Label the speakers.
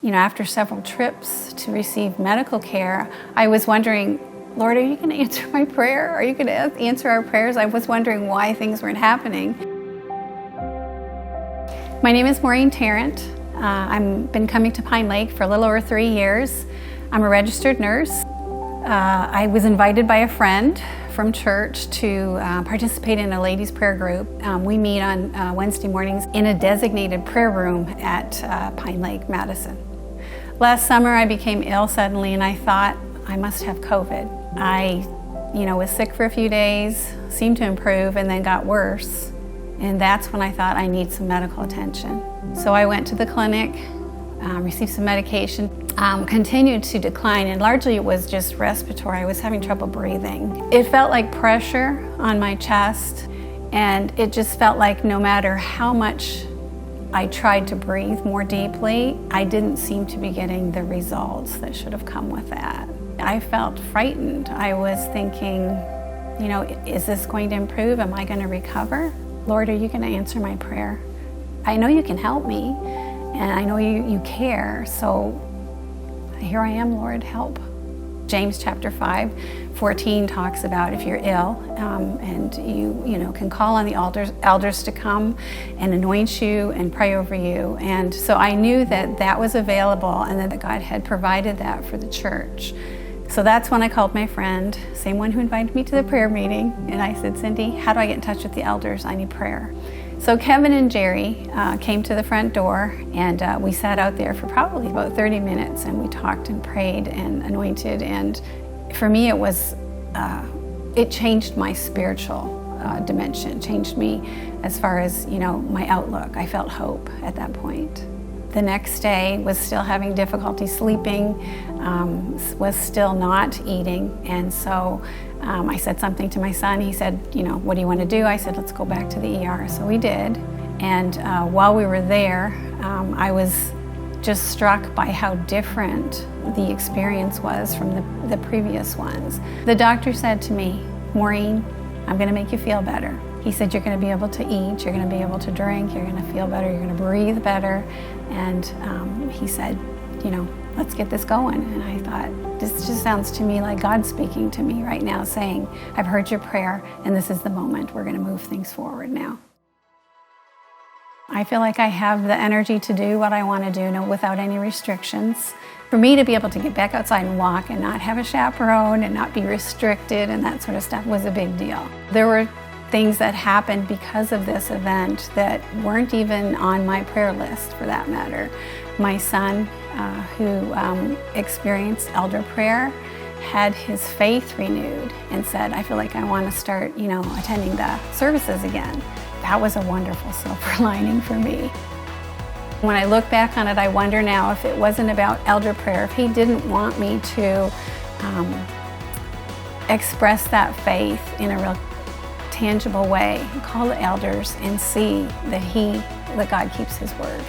Speaker 1: You know, after several trips to receive medical care, I was wondering, Lord, are you going to answer my prayer? Are you going to answer our prayers? I was wondering why things weren't happening. My name is Maureen Tarrant. I've been coming to Pinelake for a little over 3 years. I'm a registered nurse. I was invited by a friend from church to participate in a ladies' prayer group. We meet on Wednesday mornings in a designated prayer room at Pinelake, Madison. Last summer I became ill suddenly and I thought I must have COVID. I was sick for a few days, seemed to improve, and then got worse. And that's when I thought I need some medical attention. So I went to the clinic, received some medication, continued to decline, and largely it was just respiratory. I was having trouble breathing. It felt like pressure on my chest, and it just felt like no matter how much I tried to breathe more deeply, I didn't seem to be getting the results that should have come with that. I felt frightened. I was thinking, is this going to improve? Am I going to recover? Lord, are you going to answer my prayer? I know you can help me, and I know you care, so here I am, Lord, help. James chapter 5:14 talks about if you're ill and you can call on the elders to come and anoint you and pray over you. And so I knew that was available and that God had provided that for the church. So that's when I called my friend, same one who invited me to the prayer meeting, and I said, Cindy, how do I get in touch with the elders? I need prayer. So Kevin and Jerry came to the front door, and we sat out there for probably about 30 minutes, and we talked and prayed and anointed. And for me, it changed my spiritual dimension, changed me as far as my outlook. I felt hope at that point. The next day was still having difficulty sleeping, was still not eating, and so I said something to my son. He said, what do you want to do? I said, let's go back to the ER. So we did, and while we were there, I was just struck by how different the experience was from the previous ones. The doctor said to me, Maureen, I'm going to make you feel better. He said, you're going to be able to eat, you're going to be able to drink, you're going to feel better, you're going to breathe better. And he said, let's get this going. And I thought, this just sounds to me like God speaking to me right now, saying, I've heard your prayer, and this is the moment. We're going to move things forward now. I feel like I have the energy to do what I want to do without any restrictions. For me to be able to get back outside and walk and not have a chaperone and not be restricted and that sort of stuff was a big deal. There were things that happened because of this event that weren't even on my prayer list, for that matter. My son, who experienced elder prayer, had his faith renewed and said, I feel like I want to start, attending the services again. That was a wonderful silver lining for me. When I look back on it, I wonder now if it wasn't about elder prayer, if he didn't want me to express that faith in a real tangible way, call the elders and see that God keeps his word.